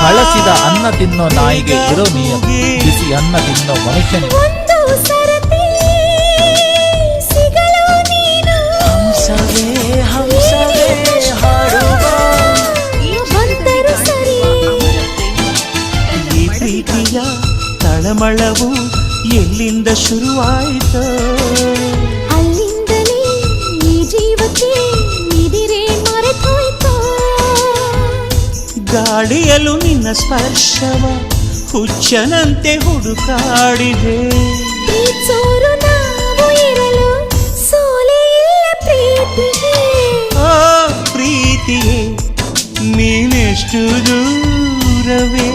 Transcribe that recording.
ಹಳಸಿದ ಅನ್ನ ತಿನ್ನೋ ನಾಯಿಗೆ ಇರೋ ನಿಯಮ, ಬಿಸಿ ಅನ್ನ ತಿನ್ನೋ ಮನುಷ್ಯನಿಗೆ. ಹಂಸವೇ ಹಾಡುವ ಈ ಪ್ರೀತಿಯ ತಳಮಳವು ಎಲ್ಲಿಂದ ಶುರುವಾಯಿತು? ಅಲ್ಲಿಂದಲೇ ಈ ಜೀವಕ್ಕೆ ಇದಿರೇ ಮರೆತೋಯ್ತು. ಗಾಳಿಯಲು ನಿನ್ನ ಸ್ಪರ್ಶವ ಹುಚ್ಚನಂತೆ ಹುಡುಕಾಡಿದೆ. ಪ್ರೀತಿಸೋರು ನಾವು ಇರಲು ಸೋಲೇ ಇಲ್ಲ ಪ್ರೀತಿಗೆ. ಆ ಪ್ರೀತಿಯೇ ನೀನೆಷ್ಟು ದೂರವೇ